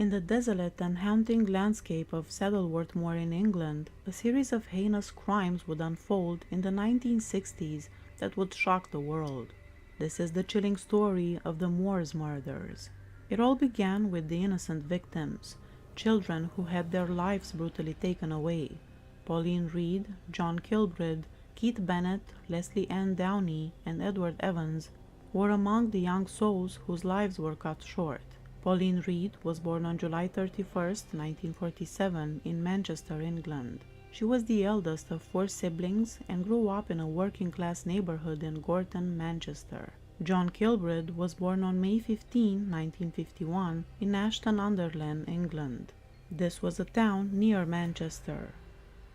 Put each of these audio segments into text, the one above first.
In the desolate and haunting landscape of Saddleworth Moor in England, a series of heinous crimes would unfold in the 1960s that would shock the world. This is the chilling story of the Moors murders. It all began with the innocent victims, children who had their lives brutally taken away. Pauline Reade, John Kilbride, Keith Bennett, Lesley and Downey, and Edward Evans were among the young souls whose lives were cut short. Pauline Reade was born on July 31, 1947, in Manchester, England. She was the eldest of 4 siblings and grew up in a working-class neighborhood in Gorton, Manchester. John Kilbride was born on May 15, 1951, in Ashton-under-Lyne, England. This was a town near Manchester.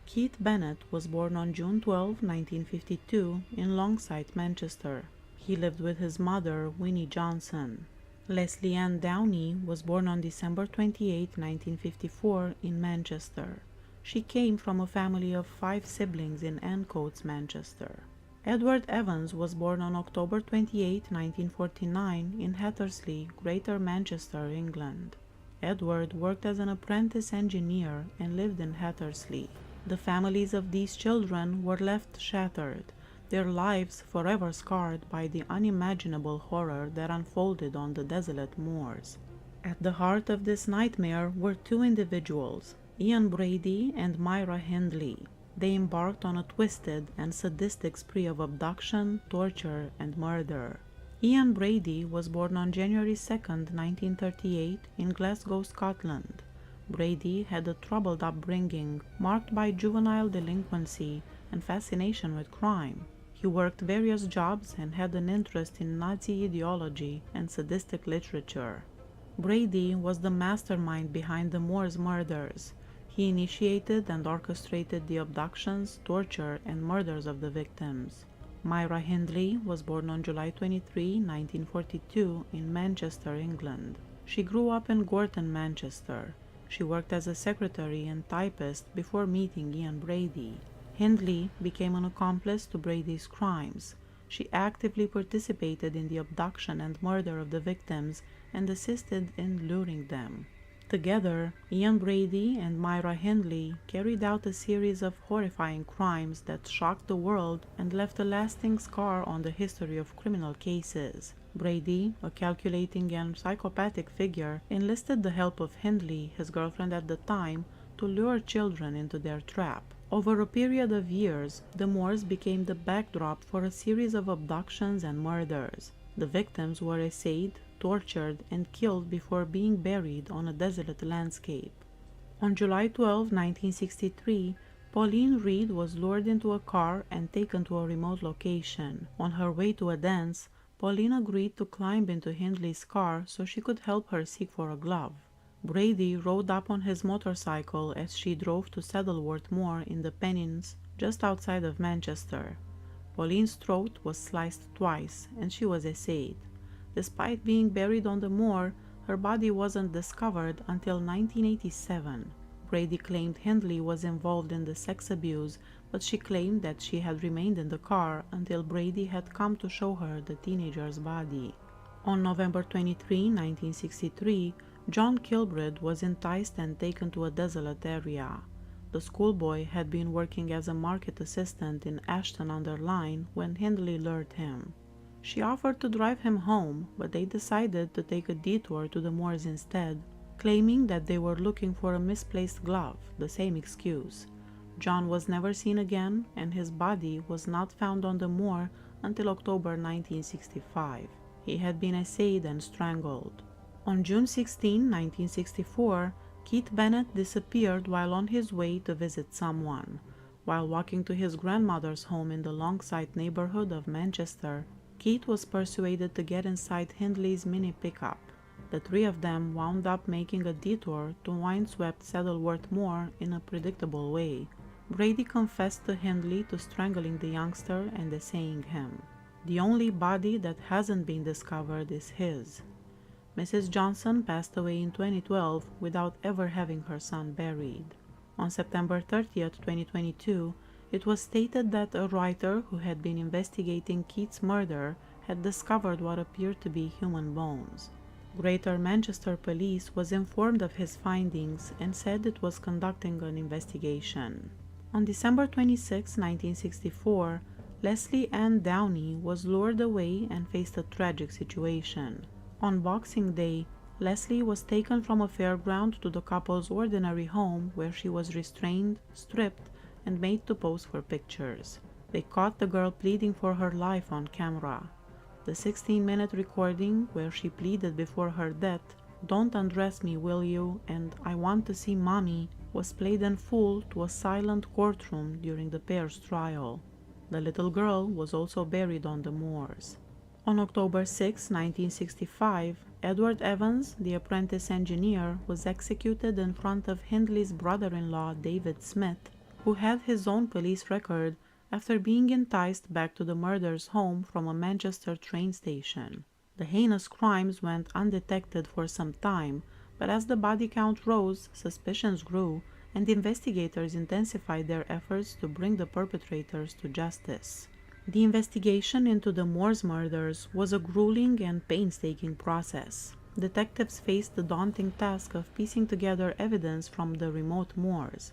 Keith Bennett was born on June 12, 1952, in Longside, Manchester. He lived with his mother, Winnie Johnson. Lesley Ann Downey was born on December 28, 1954, in Manchester. She came from a family of 5 siblings in Ancoats, Manchester. Edward Evans was born on October 28, 1949, in Hattersley, Greater Manchester, England. Edward worked as an apprentice engineer and lived in Hattersley. The families of these children were left shattered, their lives forever scarred by the unimaginable horror that unfolded on the desolate moors. At the heart of this nightmare were 2 individuals, BRADY and MYRA HINDLEY. They embarked on a twisted and sadistic spree of abduction, torture, and murder. BRADY was born on January 2, 1938, in Glasgow, Scotland. Brady had a troubled upbringing, marked by juvenile delinquency and fascination with crime. He worked various jobs and had an interest in Nazi ideology and sadistic literature. Brady was the mastermind behind the Moors murders. He initiated and orchestrated the abductions, torture, and murders of the victims. MYRA HINDLEY was born on July 23, 1942, in Manchester, England. She grew up in Gorton, Manchester. She worked as a secretary and typist before meeting Brady. Hindley became an accomplice to Brady's crimes. She actively participated in the abduction and murder of the victims and assisted in luring them. Together, Brady and MYRA HINDLEY carried out a series of horrifying crimes that shocked the world and left a lasting scar on the history of criminal cases. Brady, a calculating and psychopathic figure, enlisted the help of Hindley, his girlfriend at the time, to lure children into their trap. Over a period of years, the Moors became the backdrop for a series of abductions and murders. The victims were assayed, tortured, and killed before being buried on a desolate landscape. On July 12, 1963, Pauline Reade was lured into a car and taken to a remote location. On her way to a dance, Pauline agreed to climb into Hindley's car so she could help her seek for a glove. Brady rode up on his motorcycle as she drove to Saddleworth Moor in the Pennines, just outside of Manchester. Pauline's throat was sliced twice, and she was assayed. Despite being buried on the moor, her body wasn't discovered until 1987. Brady claimed Hindley was involved in the sex abuse, but she claimed that she had remained in the car until Brady had come to show her the teenager's body. On November 23, 1963, John Kilbride was enticed and taken to a desolate area. The schoolboy had been working as a market assistant in Ashton-under-Lyne when Hindley lured him. She offered to drive him home, but they decided to take a detour to the moors instead, claiming that they were looking for a misplaced glove, the same excuse. John was never seen again, and his body was not found on the moor until October 1965. He had been assayed and strangled. On June 16, 1964, Keith Bennett disappeared while on his way to visit someone. While walking to his grandmother's home in the Longside neighborhood of Manchester, Keith was persuaded to get inside Hindley's mini pickup. The 3 of them wound up making a detour to windswept Saddleworth Moor in a predictable way. Brady confessed to Hindley to strangling the youngster and assaying him. The only body that hasn't been discovered is his. Mrs. Johnson passed away in 2012 without ever having her son buried. On September 30, 2022, it was stated that a writer who had been investigating Keith's murder had discovered what appeared to be human bones. Greater Manchester Police was informed of his findings and said it was conducting an investigation. On December 26, 1964, Lesley Ann Downey was lured away and faced a tragic situation. On Boxing Day, Lesley was taken from a fairground to the couple's ordinary home where she was restrained, stripped, and made to pose for pictures. They caught the girl pleading for her life on camera. The 16-minute recording where she pleaded before her death, "Don't undress me, will you?" and "I want to see mommy," was played in full to a silent courtroom during the pair's trial. The little girl was also buried on the moors. On October 6, 1965, Edward Evans, the apprentice engineer, was executed in front of Hindley's brother-in-law, David Smith, who had his own police record after being enticed back to the murderer's home from a Manchester train station. The heinous crimes went undetected for some time, but as the body count rose, suspicions grew, and investigators intensified their efforts to bring the perpetrators to justice. The investigation into the Moors murders was a grueling and painstaking process. Detectives faced the daunting task of piecing together evidence from the remote moors.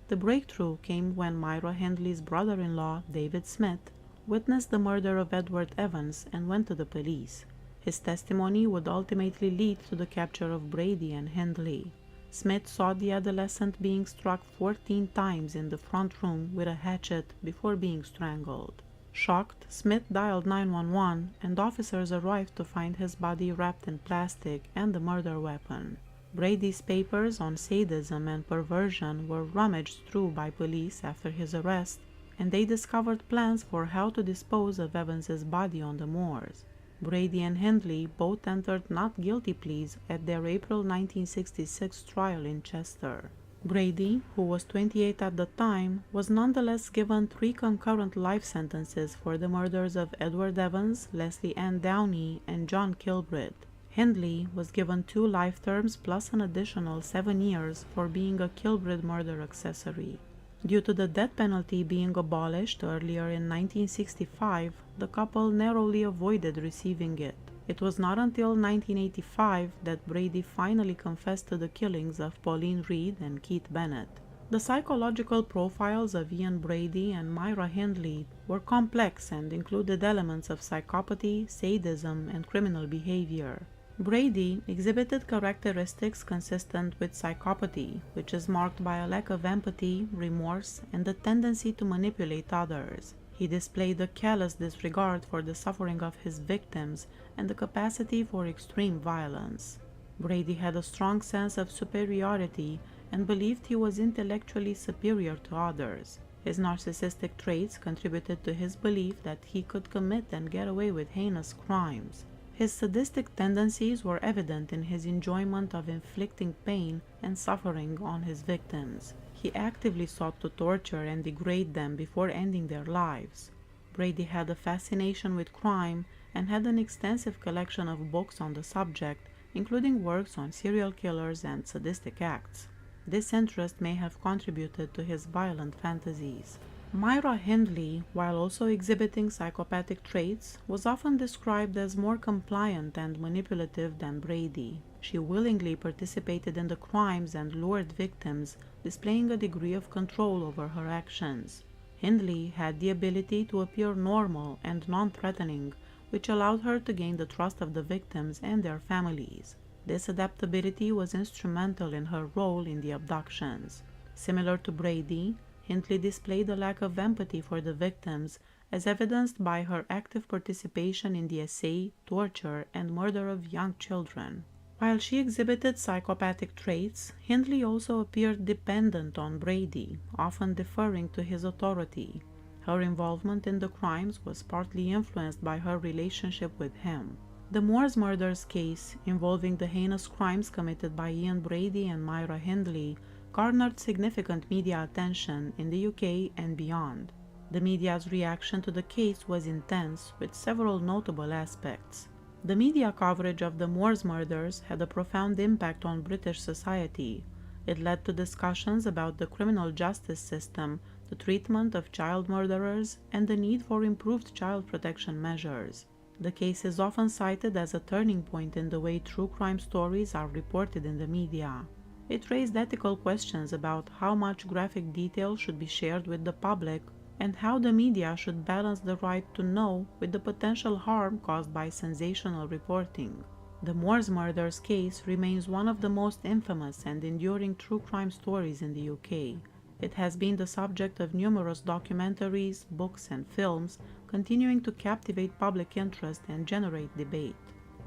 The breakthrough came when MYRA HINDLEY's brother-in-law, David Smith, witnessed the murder of Edward Evans and went to the police. His testimony would ultimately lead to the capture of Brady and Hindley. Smith saw the adolescent being struck 14 times in the front room with a hatchet before being strangled. Shocked, Smith dialed 911, and officers arrived to find his body wrapped in plastic and the murder weapon. Brady's papers on sadism and perversion were rummaged through by police after his arrest, and they discovered plans for how to dispose of Evans's body on the moors. Brady and Hindley both entered not guilty pleas at their April 1966 trial in Chester. Brady, who was 28 at the time, was nonetheless given 3 concurrent life sentences for the murders of Edward Evans, Lesley Ann Downey, and John Kilbride. Hindley was given 2 life terms plus an additional 7 years for being a Kilbride murder accessory. Due to the death penalty being abolished earlier in 1965, the couple narrowly avoided receiving it. It was not until 1985 that Brady finally confessed to the killings of Pauline Reade and Keith Bennett. The psychological profiles of Ian Brady and MYRA Hindley were complex and included elements of psychopathy, sadism, and criminal behavior. Brady exhibited characteristics consistent with psychopathy, which is marked by a lack of empathy, remorse, and the tendency to manipulate others. He displayed a callous disregard for the suffering of his victims and the capacity for extreme violence. Brady had a strong sense of superiority and believed he was intellectually superior to others. His narcissistic traits contributed to his belief that he could commit and get away with heinous crimes. His sadistic tendencies were evident in his enjoyment of inflicting pain and suffering on his victims. He actively sought to torture and degrade them before ending their lives. Brady had a fascination with crime and had an extensive collection of books on the subject, including works on serial killers and sadistic acts. This interest may have contributed to his violent fantasies. MYRA Hindley, while also exhibiting psychopathic traits, was often described as more compliant and manipulative than Brady. She willingly participated in the crimes and lured victims, displaying a degree of control over her actions. Hindley had the ability to appear normal and non-threatening, which allowed her to gain the trust of the victims and their families. This adaptability was instrumental in her role in the abductions. Similar to Brady, Hindley displayed a lack of empathy for the victims, as evidenced by her active participation in the assay, torture, and murder of young children. While she exhibited psychopathic traits, Hindley also appeared dependent on Brady, often deferring to his authority. Her involvement in the crimes was partly influenced by her relationship with him. The Moors murders case, involving the heinous crimes committed by Ian Brady and MYRA Hindley, garnered significant media attention in the UK and beyond. The media's reaction to the case was intense, with several notable aspects. The media coverage of the Moors murders had a profound impact on British society. It led to discussions about the criminal justice system, the treatment of child murderers, and the need for improved child protection measures. The case is often cited as a turning point in the way true crime stories are reported in the media. It raised ethical questions about how much graphic detail should be shared with the public and how the media should balance the right to know with the potential harm caused by sensational reporting. The Moors murders case remains one of the most infamous and enduring true crime stories in the UK. It has been the subject of numerous documentaries, books, and films, continuing to captivate public interest and generate debate.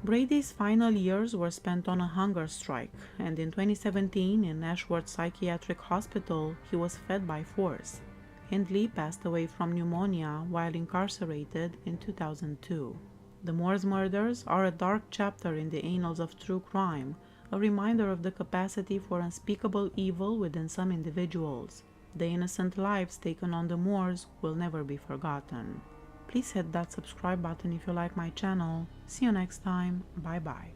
Brady's final years were spent on a hunger strike, and in 2017, in Ashworth Psychiatric Hospital, he was fed by force. Hindley passed away from pneumonia while incarcerated in 2002. The Moors murders are a dark chapter in the annals of true crime, a reminder of the capacity for unspeakable evil within some individuals. The innocent lives taken on the Moors will never be forgotten. Please hit that subscribe button if you like my channel. See you next time. Bye bye.